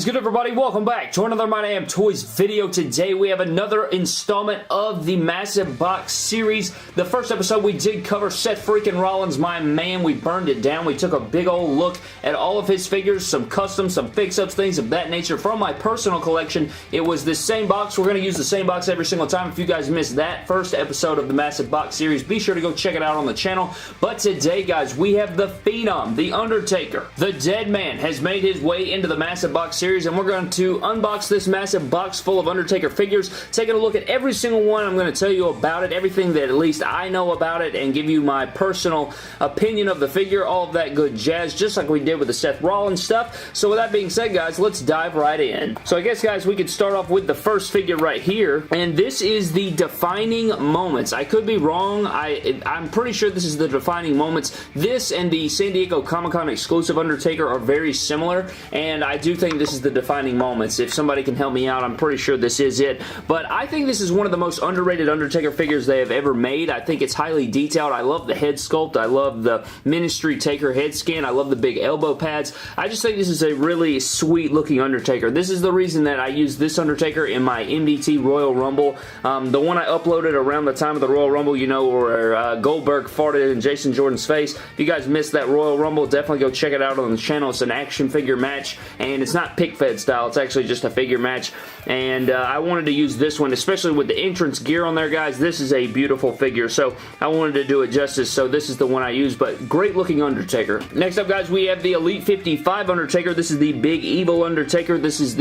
is good, everybody? Welcome back to another My Damn Toys video. Today we have another installment of the Massive Box series. The first episode we did cover Seth freaking Rollins, my man. We burned it down. We took a big old look at all of his figures, some customs, some fix-ups, things of that nature from my personal collection. It was the same box. We're going to use the same box every single time. If you guys missed that first episode of the Massive Box series, be sure to go check it out on the channel. But today, guys, we have the Phenom, the Undertaker. The Dead Man has made his way into the Massive Box series, and we're going to unbox this massive box full of Undertaker figures, taking a look at every single one. I'm going to tell you about it, everything that at least I know about it, and give you my personal opinion of the figure, all of that good jazz, just like we did with the Seth Rollins stuff. So with that being said, guys, let's dive right in. So I guess, guys, we could start off with the first figure right here, and this is the Defining Moments. I could be wrong. I'm pretty sure this is the Defining Moments. This and the San Diego Comic-Con exclusive Undertaker are very similar, and I do think this is the Defining Moments. If somebody can help me out, I'm pretty sure this is it. But I think this is one of the most underrated Undertaker figures they have ever made. I think it's highly detailed. I love the head sculpt. I love the Ministry Taker head scan. I love the big elbow pads. I just think this is a really sweet looking Undertaker. This is the reason that I use this Undertaker in my MDT Royal Rumble. The one I uploaded around the time of the Royal Rumble, you know, where Goldberg farted in Jason Jordan's face. If you guys missed that Royal Rumble, definitely go check it out on the channel. It's an action figure match, and it's not pick fed style. It's actually just a figure match, and I wanted to use this one, especially with the entrance gear on there, guys. This is a beautiful figure, so I wanted to do it justice, so this is the one I use, but great looking Undertaker. Next up, guys, we have the Elite 55 Undertaker. This is the Big Evil Undertaker. This is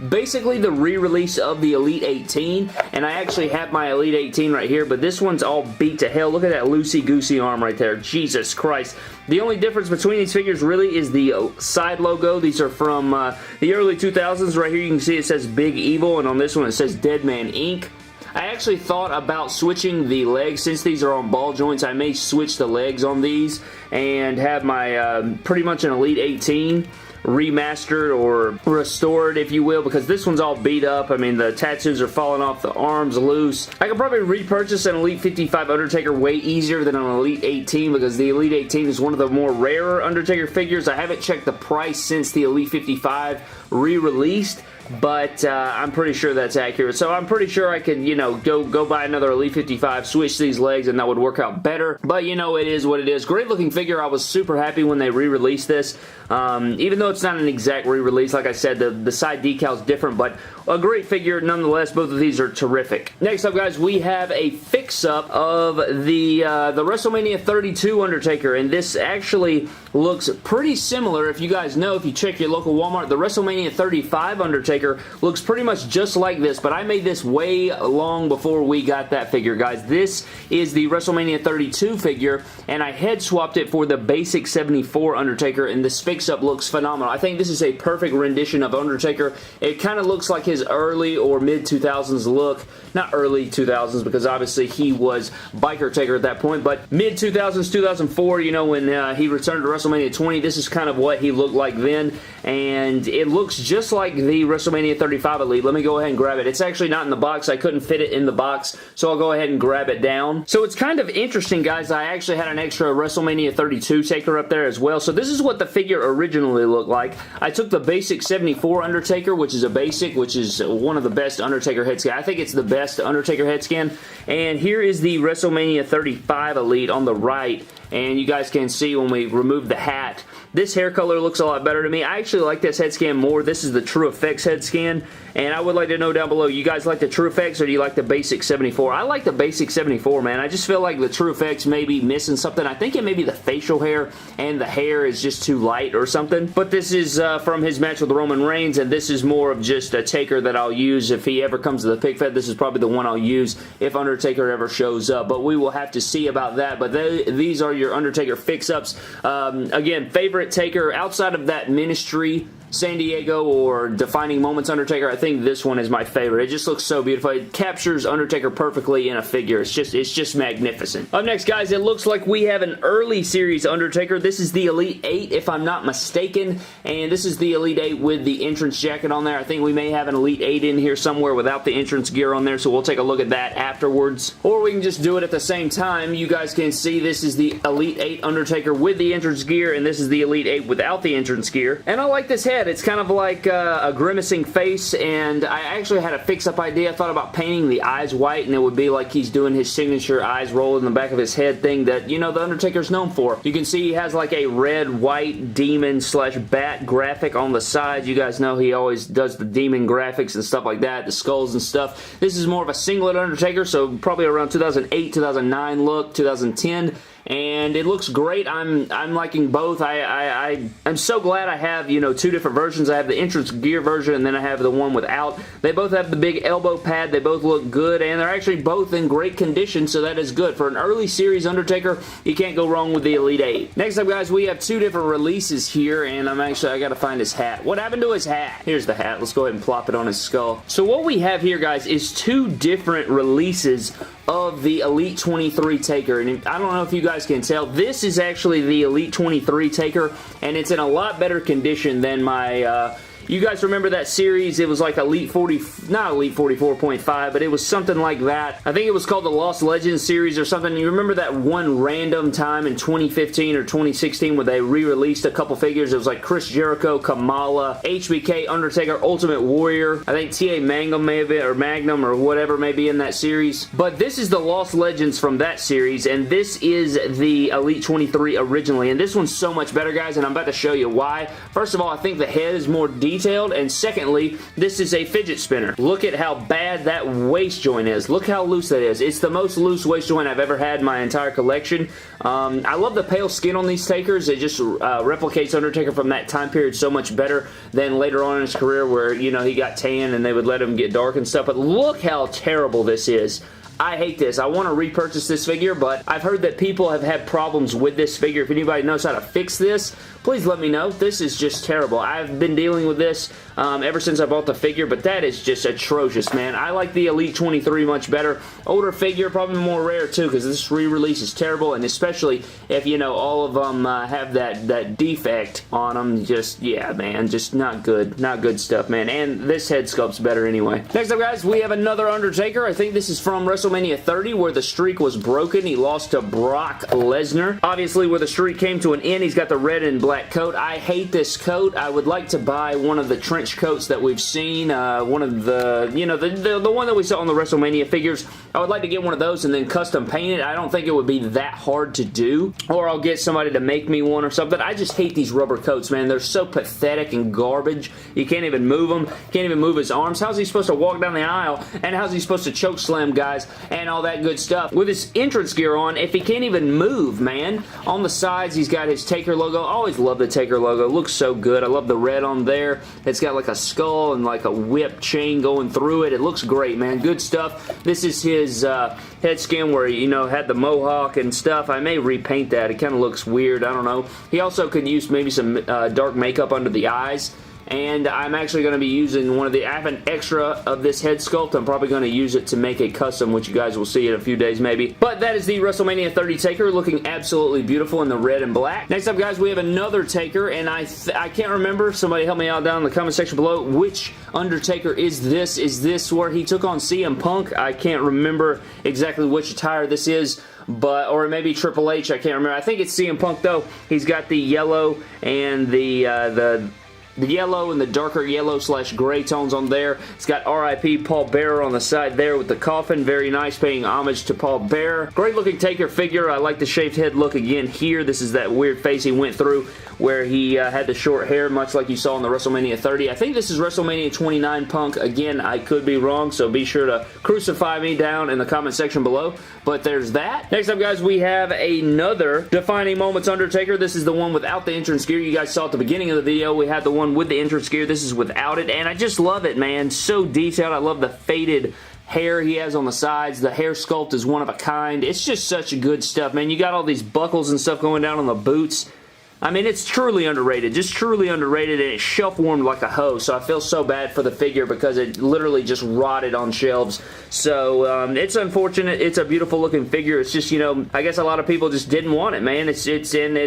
basically the re-release of the Elite 18, and I actually have my Elite 18 right here, but this one's all beat to hell. Look at that loosey-goosey arm right there. Jesus Christ. The only difference between these figures really is the side logo. These are from the early 2000s. Right here you can see it says Big Evil, and on this one it says Dead Man Inc. I actually thought about switching the legs. Since these are on ball joints, I may switch the legs on these and have my pretty much an Elite 18 remastered or restored, if you will, because this one's all beat up. I mean, the tattoos are falling off, the arms loose. I could probably repurchase an Elite 55 Undertaker way easier than an Elite 18, because the Elite 18 is one of the more rarer Undertaker figures. I haven't checked the price since the Elite 55 re-released, but I'm pretty sure that's accurate. So I'm pretty sure I could, you know, go buy another Elite 55, switch these legs, and that would work out better. But, you know, it is what it is. Great looking figure. I was super happy when they re-released this. Even though it's not an exact re-release, like I said, the side decal's different, but a great figure nonetheless. Both of these are terrific. Next up, guys, we have a fix-up of the WrestleMania 32 Undertaker, and this actually looks pretty similar. If you guys know, if you check your local Walmart, the WrestleMania 35 Undertaker looks pretty much just like this, but I made this way long before we got that figure, guys. This is the WrestleMania 32 figure, and I head swapped it for the basic 74 Undertaker, and this fix-up looks phenomenal. I think this is a perfect rendition of Undertaker. It kind of looks like his early or mid-2000s look. Not early 2000s, because obviously he was Biker Taker at that point, but mid-2000s, 2004, you know, when he returned to WrestleMania 20, this is kind of what he looked like then, and it looks just like the WrestleMania 35 Elite. Let me go ahead and grab it. It's actually not in the box. I couldn't fit it in the box, so I'll go ahead and grab it down. So it's kind of interesting, guys. I actually had an extra WrestleMania 32 Taker up there as well. So this is what the figure originally looked like. I took the basic 74 Undertaker, which is a basic, which is one of the best Undertaker head scan. I think it's the best Undertaker head scan. And here is the WrestleMania 35 Elite on the right. And you guys can see when we remove the hat, this hair color looks a lot better to me. I actually like this head scan more. This is the True Effects head scan, and I would like to know down below, you guys like the True Effects or do you like the basic 74? I like the basic 74, man. I just feel like the True Effects may be missing something. I think it may be the facial hair, and the hair is just too light or something. But this is from his match with Roman Reigns, and this is more of just a Taker that I'll use if he ever comes to the pick fed. This is probably the one I'll use if Undertaker ever shows up, but we will have to see about that. But these are your Undertaker fix-ups. Again, favorite Taker outside of that Ministry San Diego or Defining Moments Undertaker, I think this one is my favorite. It just looks so beautiful. It captures Undertaker perfectly in a figure. It's just magnificent. Up next, guys, it looks like we have an early series Undertaker. This is the Elite 8, if I'm not mistaken, and this is the Elite 8 with the entrance jacket on there. I think we may have an Elite 8 in here somewhere without the entrance gear on there, so we'll take a look at that afterwards. Or we can just do it at the same time. You guys can see this is the Elite 8 Undertaker with the entrance gear, and this is the Elite 8 without the entrance gear. And I like this head. head. It's kind of like a grimacing face, and I actually had a fix-up idea. I thought about painting the eyes white, and it would be like he's doing his signature eyes roll in the back of his head thing that, you know, the Undertaker's known for. You can see he has like a red-white demon slash bat graphic on the side. You guys know he always does the demon graphics and stuff like that, the skulls and stuff. This is more of a singlet Undertaker, so probably around 2008, 2009 look, 2010. And it looks great. I'm liking both. I'm so glad I have, you know, two different versions. I have the entrance gear version, and then I have the one without. They both have the big elbow pad. They both look good, and they're actually both in great condition, so that is good. For an early series Undertaker, you can't go wrong with the Elite 8. Next up, guys, we have two different releases here, and I gotta find his hat. What happened to his hat? Here's the hat. Let's go ahead and plop it on his skull. So what we have here, guys, is two different releases of the Elite 23 Taker, and I don't know if you guys can tell, this is actually the Elite 23 Taker, and it's in a lot better condition than my, you guys remember that series? It was like Elite 40, not Elite 44.5, but it was something like that. I think it was called the Lost Legends series or something. You remember that one random time in 2015 or 2016 where they re-released a couple figures? It was like Chris Jericho, Kamala, HBK, Undertaker, Ultimate Warrior. I think T.A. Mangum may have been, or Magnum or whatever may be in that series. But this is the Lost Legends from that series, and this is the Elite 23 originally. And this one's so much better, guys, and I'm about to show you why. First of all, I think the head is more detailed, and secondly, this is a fidget spinner. Look at how bad that waist joint is. Look how loose that is. It's the most loose waist joint I've ever had in my entire collection. I love the pale skin on these Takers. It just replicates Undertaker from that time period so much better than later on in his career where, you know, he got tan and they would let him get dark and stuff, but look how terrible this is. I hate this. I want to repurchase this figure, but I've heard that people have had problems with this figure. If anybody knows how to fix this, please let me know. This is just terrible. I've been dealing with this ever since I bought the figure, but that is just atrocious, man. I like the Elite 23 much better. Older figure, probably more rare too, because this re-release is terrible, and especially if, you know, all of them have that defect on them. Just, yeah, man, just not good. Not good stuff, man. And this head sculpt's better anyway. Next up, guys, we have another Undertaker. I think this is from WrestleMania 30, where the streak was broken. He lost to Brock Lesnar. Obviously, where the streak came to an end, he's got the red and black coat. I hate this coat. I would like to buy one of the trench coats that we've seen. One of the, you know, the one that we saw on the WrestleMania figures. I would like to get one of those and then custom paint it. I don't think it would be that hard to do. Or I'll get somebody to make me one or something. I just hate these rubber coats, man. They're so pathetic and garbage. You can't even move them. Can't even move his arms. How's he supposed to walk down the aisle? And how's he supposed to choke slam guys and all that good stuff? With his entrance gear on, if he can't even move, man. On the sides, he's got his Taker logo. I always love the Taker logo. It looks so good. I love the red on there. It's got like a skull and like a whip chain going through it. It looks great, man. Good stuff. This is his head skin where he, you know, had the mohawk and stuff. I may repaint that. It kind of looks weird. I don't know. He also could use maybe some dark makeup under the eyes. And I'm actually going to be using one of the, I have an extra of this head sculpt. I'm probably going to use it to make a custom, which you guys will see in a few days maybe. But that is the WrestleMania 30 Taker, looking absolutely beautiful in the red and black. Next up, guys, we have another Taker, and I can't remember. Somebody help me out down in the comment section below. Which Undertaker is this? Is this where he took on CM Punk? I can't remember exactly which attire this is. But, or maybe Triple H, I can't remember. I think it's CM Punk though. He's got the yellow and the yellow and the darker yellow slash gray tones on there. It's got RIP Paul Bearer on the side there with the coffin. Very nice, paying homage to Paul Bearer. Great looking Taker figure. I like the shaved head look again here. This is that weird face he went through where he had the short hair, much like you saw in the WrestleMania 30. I think this is WrestleMania 29 Punk. Again, I could be wrong, so be sure to crucify me down in the comment section below. But there's that. Next up, guys, we have another Defining Moments Undertaker. This is the one without the entrance gear. You guys saw at the beginning of the video, we had the one with the entrance gear. This is without it, and I just love it, man. So detailed. I love the faded hair he has on the sides. The hair sculpt is one of a kind. It's just such good stuff, man. You got all these buckles and stuff going down on the boots. I mean, it's truly underrated. Just truly underrated, and it's shelf-warmed like a hose, so I feel so bad for the figure because it literally just rotted on shelves. So, it's unfortunate. It's a beautiful-looking figure. It's just, you know, I guess a lot of people just didn't want it, man. It's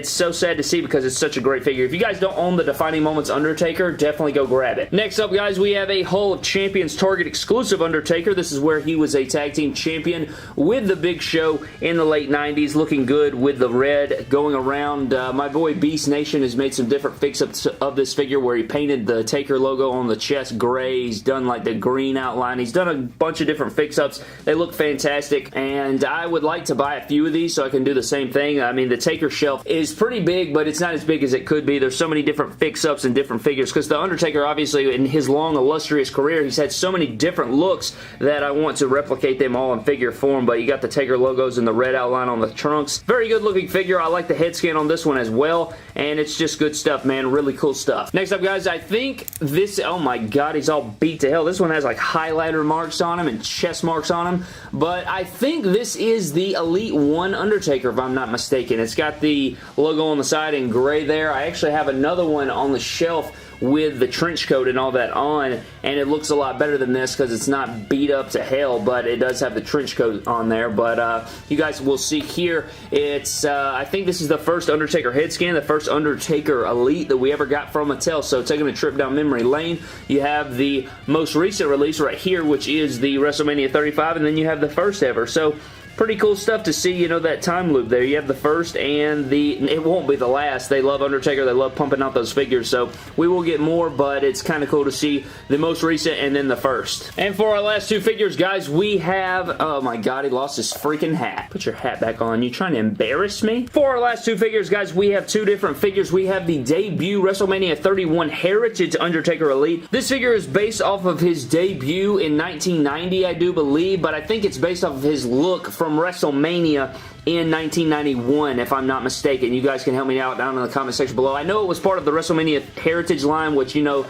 so sad to see because it's such a great figure. If you guys don't own the Defining Moments Undertaker, definitely go grab it. Next up, guys, we have a Hall of Champions Target exclusive Undertaker. This is where he was a tag team champion with the Big Show in the late 90s, looking good with the red going around. My boy Beast Nation has made some different fix-ups of this figure where he painted the Taker logo on the chest gray. He's done like the green outline. He's done a bunch of different fix-ups. They look fantastic, and I would like to buy a few of these so I can do the same thing. I mean, the Taker shelf is pretty big, but it's not as big as it could be. There's so many different fix-ups and different figures because The Undertaker, obviously, in his long, illustrious career, he's had so many different looks that I want to replicate them all in figure form, but you got the Taker logos and the red outline on the trunks. Very good looking figure. I like the head scan on this one as well, and it's just good stuff, man. Really cool stuff. Next up, guys, I think this, oh my god, he's all beat to hell. This one has like highlighter marks on him and chest marks on him, but I think this is the Elite 1 Undertaker, if I'm not mistaken. It's got the logo on the side in gray there. I actually have another one on the shelf with the trench coat and all that on, and it looks a lot better than this because it's not beat up to hell, but it does have the trench coat on there. But you guys will see here, it's I think this is the first Undertaker head scan, the first Undertaker Elite that we ever got from Mattel. So taking a trip down memory lane, you have the most recent release right here, which is the WrestleMania 35, and then you have the first ever. So pretty cool stuff to see, you know, that time loop there. You have the first and it won't be the last. They love Undertaker. They love pumping out those figures, so we will get more, but it's kind of cool to see the most recent and then the first. And for our last two figures, guys, we have, oh my god, he lost his freaking hat. Put your hat back on. You trying to embarrass me? For our last two figures, guys, we have two different figures. We have the debut WrestleMania 31 Heritage Undertaker Elite. This figure is based off of his debut in 1990, I do believe, but I think it's based off of his look from WrestleMania in 1991, if I'm not mistaken. You guys can help me out down in the comment section below. I know it was part of the WrestleMania Heritage line, which, you know,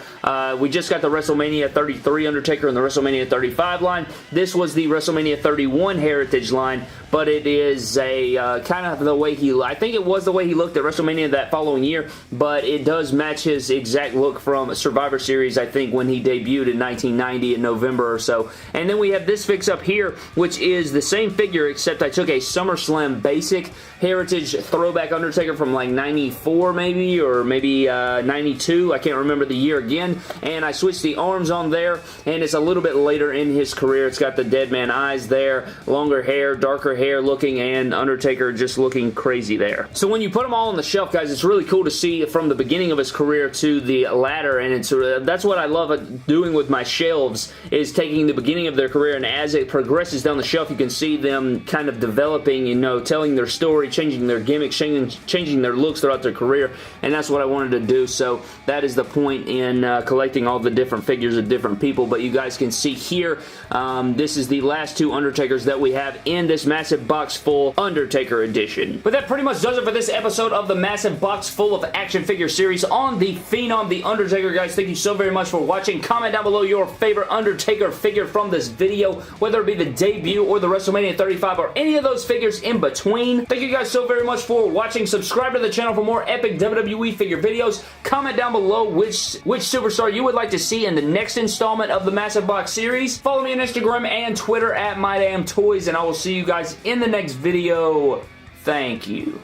we just got the WrestleMania 33 Undertaker and the WrestleMania 35 line. This was the WrestleMania 31 Heritage line, but it is a kind of the way he, I think it was the way he looked at WrestleMania that following year, but it does match his exact look from Survivor Series, I think, when he debuted in 1990 in November or so. And then we have this fix up here, which is the same figure, except I took a SummerSlam basic Heritage throwback Undertaker from like 94 maybe, or maybe 92. I can't remember the year again. And I switched the arms on there, and it's a little bit later in his career. It's got the dead man eyes there, longer hair, darker hair looking, and Undertaker just looking crazy there. So when you put them all on the shelf, guys, it's really cool to see from the beginning of his career to the latter, and it's that's what I love doing with my shelves, is taking the beginning of their career, and as it progresses down the shelf, you can see them kind of developing, you know, telling their story, changing their gimmicks, changing their looks throughout their career, and that's what I wanted to do. So that is the point in collecting all the different figures of different people. But you guys can see here, this is the last two Undertakers that we have in this massive box full Undertaker edition. But that pretty much does it for this episode of the massive box full of action figure series on the Phenom, the Undertaker. Guys, thank you so very much for watching. Comment down below your favorite Undertaker figure from this video, whether it be the debut or the WrestleMania 35 or any of those figures in between. Thank you guys so very much for watching. Subscribe to the channel for more epic WWE figure videos. Comment down below which superstar you would like to see in the next installment of the Massive Box series. Follow me on Instagram and Twitter at MyDamnToys, and I will see you guys in the next video. Thank you.